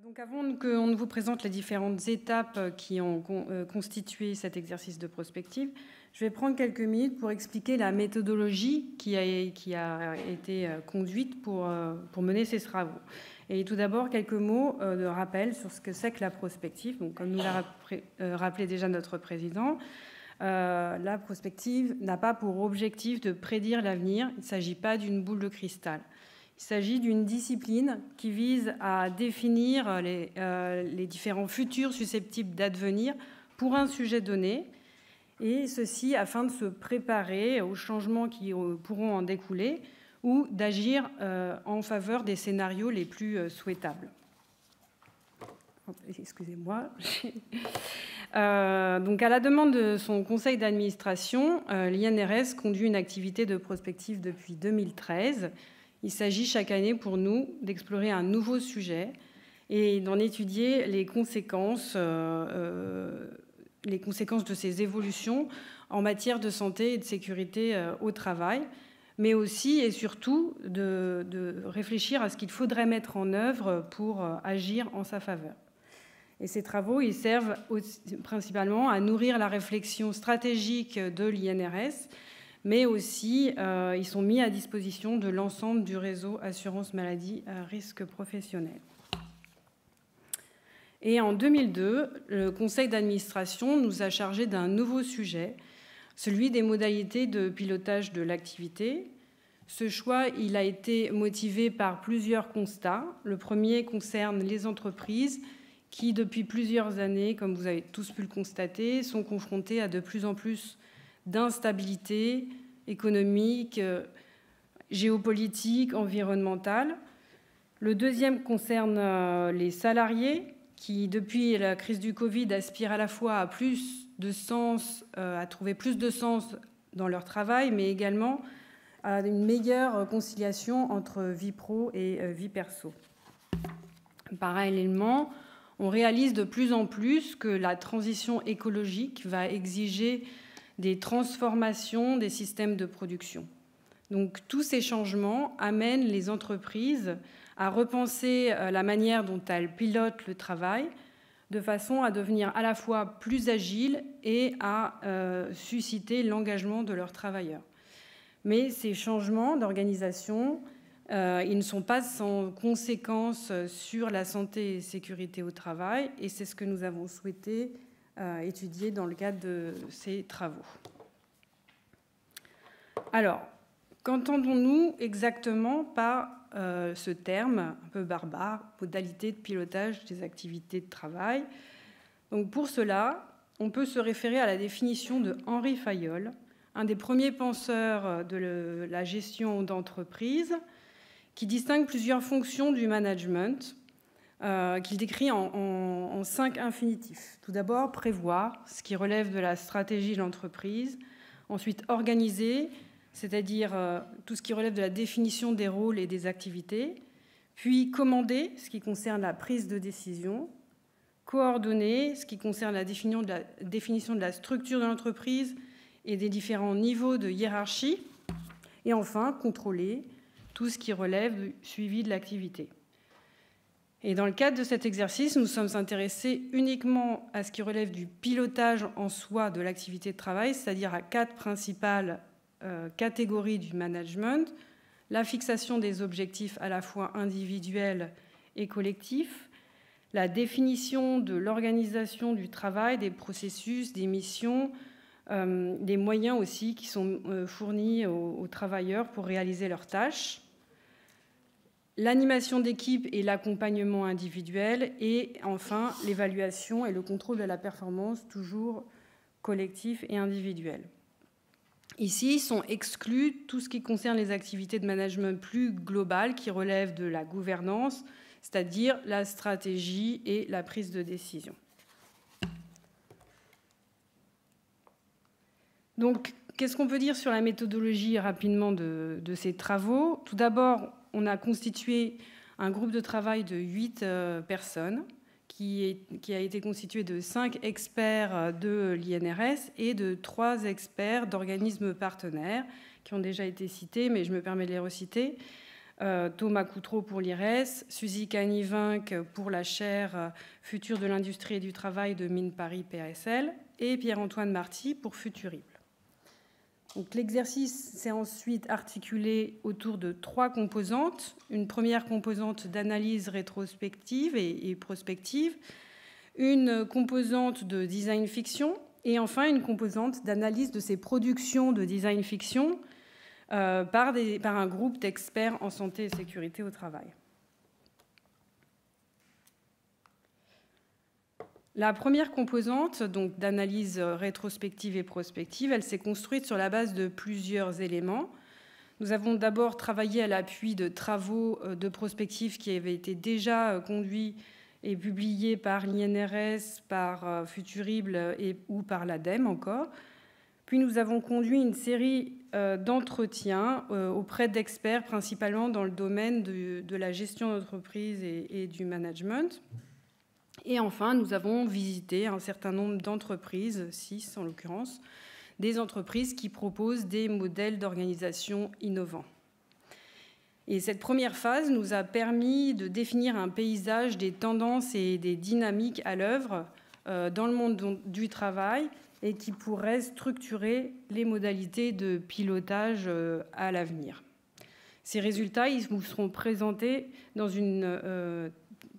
Donc avant qu'on ne vous présente les différentes étapes qui ont constitué cet exercice de prospective, je vais prendre quelques minutes pour expliquer la méthodologie qui a été conduite pour mener ces travaux. Et tout d'abord, quelques mots de rappel sur ce que c'est que la prospective. Donc, comme nous l'a rappelé déjà notre président, la prospective n'a pas pour objectif de prédire l'avenir. Il ne s'agit pas d'une boule de cristal. Il s'agit d'une discipline qui vise à définir les différents futurs susceptibles d'advenir pour un sujet donné, et ceci afin de se préparer aux changements qui pourront en découler ou d'agir en faveur des scénarios les plus souhaitables. Excusez-moi. Donc, à la demande de son conseil d'administration, l'INRS conduit une activité de prospective depuis 2013. Il s'agit chaque année pour nous d'explorer un nouveau sujet et d'en étudier les conséquences de ces évolutions en matière de santé et de sécurité au travail, mais aussi et surtout de réfléchir à ce qu'il faudrait mettre en œuvre pour agir en sa faveur. Et ces travaux, ils servent principalement à nourrir la réflexion stratégique de l'INRS, mais aussi ils sont mis à disposition de l'ensemble du réseau assurance maladie à risque professionnel. Et en 2002, le conseil d'administration nous a chargé d'un nouveau sujet, celui des modalités de pilotage de l'activité. Ce choix, il a été motivé par plusieurs constats. Le premier concerne les entreprises qui, depuis plusieurs années, comme vous avez tous pu le constater, sont confrontées à de plus en plus d'instabilité économique, géopolitique, environnementale. Le deuxième concerne les salariés qui, depuis la crise du Covid, aspirent à la fois à plus de sens, à trouver plus de sens dans leur travail, mais également à une meilleure conciliation entre vie pro et vie perso. Parallèlement, on réalise de plus en plus que la transition écologique va exiger des transformations des systèmes de production. Donc, tous ces changements amènent les entreprises à repenser la manière dont elles pilotent le travail de façon à devenir à la fois plus agiles et à susciter l'engagement de leurs travailleurs. Mais ces changements d'organisation, ils ne sont pas sans conséquences sur la santé et sécurité au travail, et c'est ce que nous avons souhaité étudier dans le cadre de ces travaux. Alors, qu'entendons-nous exactement par ce terme un peu barbare, modalité de pilotage des activités de travail? Donc, pour cela, on peut se référer à la définition de Henri Fayol, un des premiers penseurs de la gestion d'entreprise, qui distingue plusieurs fonctions du management, qu'il décrit en 5 infinitifs. Tout d'abord, prévoir, ce qui relève de la stratégie de l'entreprise. Ensuite, organiser, c'est-à-dire tout ce qui relève de la définition des rôles et des activités. Puis, commander, ce qui concerne la prise de décision. Coordonner, ce qui concerne la définition de la structure de l'entreprise et des différents niveaux de hiérarchie. Et enfin, contrôler tout ce qui relève du suivi de l'activité. Et dans le cadre de cet exercice, nous sommes intéressés uniquement à ce qui relève du pilotage en soi de l'activité de travail, c'est-à-dire à 4 principales catégories du management: la fixation des objectifs à la fois individuels et collectifs, la définition de l'organisation du travail, des processus, des missions, des moyens aussi qui sont fournis aux travailleurs pour réaliser leurs tâches, l'animation d'équipe et l'accompagnement individuel, et enfin l'évaluation et le contrôle de la performance, toujours collectif et individuel. Ici sont exclus tout ce qui concerne les activités de management plus globales qui relèvent de la gouvernance, c'est-à-dire la stratégie et la prise de décision. Donc, qu'est-ce qu'on peut dire sur la méthodologie rapidement de ces travaux? Tout d'abord, on a constitué un groupe de travail de 8 personnes qui a été constitué de 5 experts de l'INRS et de 3 experts d'organismes partenaires qui ont déjà été cités, mais je me permets de les reciter. Thomas Coutreau pour l'IRES, Suzy Canivinck pour la chaire Futur de l'industrie et du travail de Mines Paris PASL et Pierre-Antoine Marty pour Futurible. L'exercice s'est ensuite articulé autour de 3 composantes. Une première composante d'analyse rétrospective et prospective, une composante de design fiction et enfin une composante d'analyse de ces productions de design fiction par un groupe d'experts en santé et sécurité au travail. La première composante, donc d'analyse rétrospective et prospective, elle s'est construite sur la base de plusieurs éléments. Nous avons d'abord travaillé à l'appui de travaux de prospective qui avaient été déjà conduits et publiés par l'INRS, par Futurible ou par l'ADEME encore. Puis nous avons conduit une série d'entretiens auprès d'experts, principalement dans le domaine de la gestion d'entreprise et du management. Et enfin, nous avons visité un certain nombre d'entreprises, 6 en l'occurrence, des entreprises qui proposent des modèles d'organisation innovants. Et cette première phase nous a permis de définir un paysage des tendances et des dynamiques à l'œuvre dans le monde du travail et qui pourraient structurer les modalités de pilotage à l'avenir. Ces résultats, ils vous seront présentés dans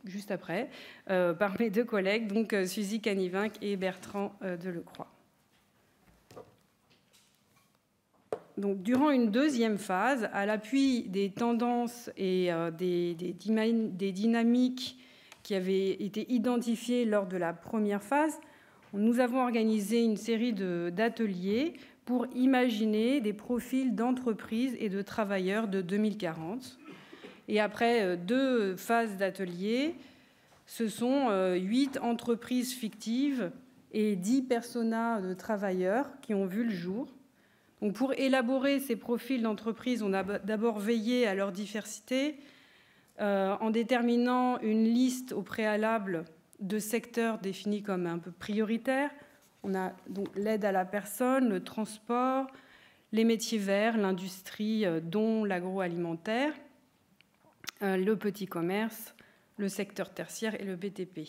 juste après, par mes 2 collègues, donc Suzy Canivinck et Bertrand Delecroix. Donc, durant une deuxième phase, à l'appui des tendances et des dynamiques qui avaient été identifiées lors de la première phase, nous avons organisé une série d'ateliers pour imaginer des profils d'entreprises et de travailleurs de 2040. Et après 2 phases d'ateliers, ce sont 8 entreprises fictives et 10 personas de travailleurs qui ont vu le jour. Donc pour élaborer ces profils d'entreprise, on a d'abord veillé à leur diversité en déterminant une liste au préalable de secteurs définis comme un peu prioritaires. On a donc l'aide à la personne, le transport, les métiers verts, l'industrie, dont l'agroalimentaire, le petit commerce, le secteur tertiaire et le BTP.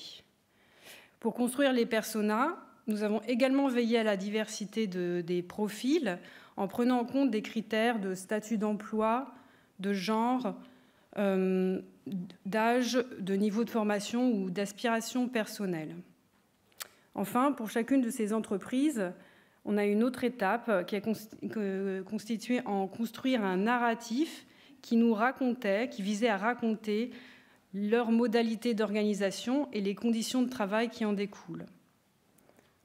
Pour construire les personas, nous avons également veillé à la diversité des profils en prenant en compte des critères de statut d'emploi, de genre, d'âge, de niveau de formation ou d'aspiration personnelle. Enfin, pour chacune de ces entreprises, on a une autre étape qui est constituée en construire un narratif qui visait à raconter leurs modalités d'organisation et les conditions de travail qui en découlent.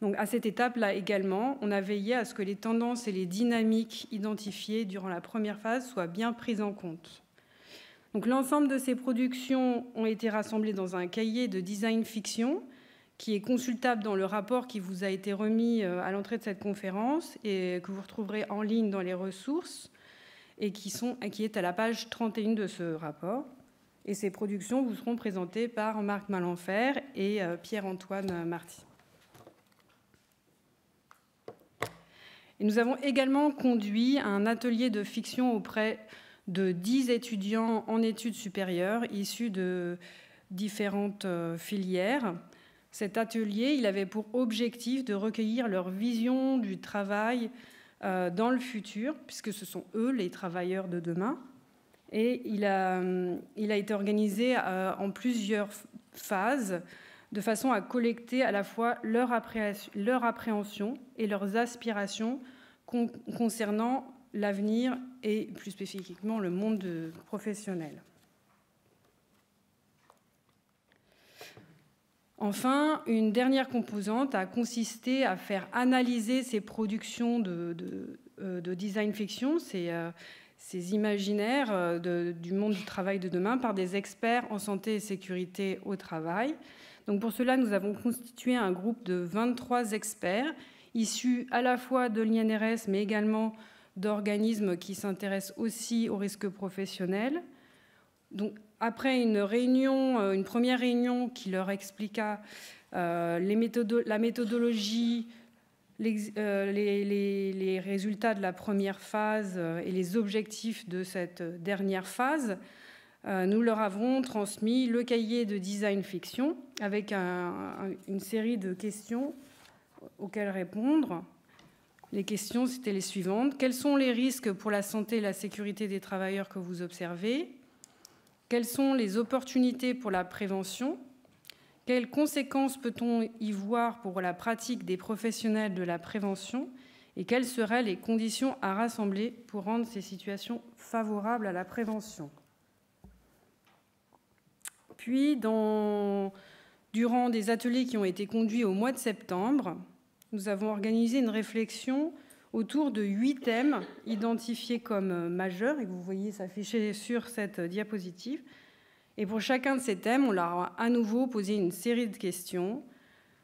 Donc, à cette étape-là également, on a veillé à ce que les tendances et les dynamiques identifiées durant la première phase soient bien prises en compte. Donc, l'ensemble de ces productions ont été rassemblées dans un cahier de design fiction qui est consultable dans le rapport qui vous a été remis à l'entrée de cette conférence et que vous retrouverez en ligne dans les ressources et qui est à la page 31 de ce rapport. Et ces productions vous seront présentées par Marc Malenfer et Pierre-Antoine Marty. Et nous avons également conduit un atelier de fiction auprès de 10 étudiants en études supérieures issus de différentes filières. Cet atelier, il avait pour objectif de recueillir leur vision du travail dans le futur, puisque ce sont eux les travailleurs de demain. Et il a été organisé en plusieurs phases, de façon à collecter à la fois leur appréhension et leurs aspirations concernant l'avenir et plus spécifiquement le monde professionnel. Enfin, une dernière composante a consisté à faire analyser ces productions de design fiction, ces imaginaires du monde du travail de demain par des experts en santé et sécurité au travail. Donc pour cela, nous avons constitué un groupe de 23 experts issus à la fois de l'INRS, mais également d'organismes qui s'intéressent aussi aux risques professionnels. Donc, après une première réunion qui leur expliqua la méthodologie, les résultats de la première phase et les objectifs de cette dernière phase, nous leur avons transmis le cahier de design fiction avec une série de questions auxquelles répondre. Les questions, c'était les suivantes. Quels sont les risques pour la santé et la sécurité des travailleurs que vous observez? Quelles sont les opportunités pour la prévention? Quelles conséquences peut-on y voir pour la pratique des professionnels de la prévention? Et quelles seraient les conditions à rassembler pour rendre ces situations favorables à la prévention? Puis, durant des ateliers qui ont été conduits au mois de septembre, nous avons organisé une réflexion autour de 8 thèmes identifiés comme majeurs et que vous voyez s'afficher sur cette diapositive. Et pour chacun de ces thèmes, on leur a à nouveau posé une série de questions.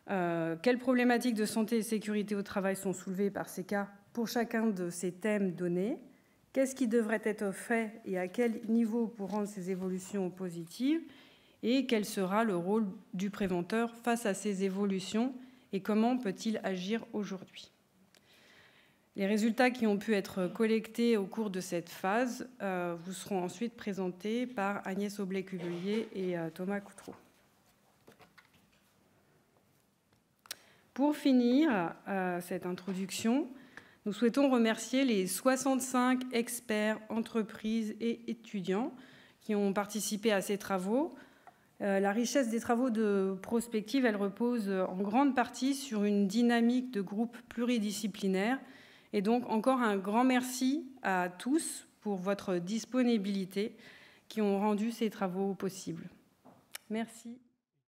Quelles problématiques de santé et de sécurité au travail sont soulevées par ces cas pour chacun de ces thèmes donnés? Qu'est-ce qui devrait être fait et à quel niveau pour rendre ces évolutions positives? Et quel sera le rôle du préventeur face à ces évolutions et comment peut-il agir aujourd'hui? Les résultats qui ont pu être collectés au cours de cette phase vous seront ensuite présentés par Agnès Aublet-Cuvelier et Thomas Coutreau. Pour finir cette introduction, nous souhaitons remercier les 65 experts, entreprises et étudiants qui ont participé à ces travaux. La richesse des travaux de prospective, elle repose en grande partie sur une dynamique de groupe pluridisciplinaire. Et donc, encore un grand merci à tous pour votre disponibilité qui ont rendu ces travaux possibles. Merci.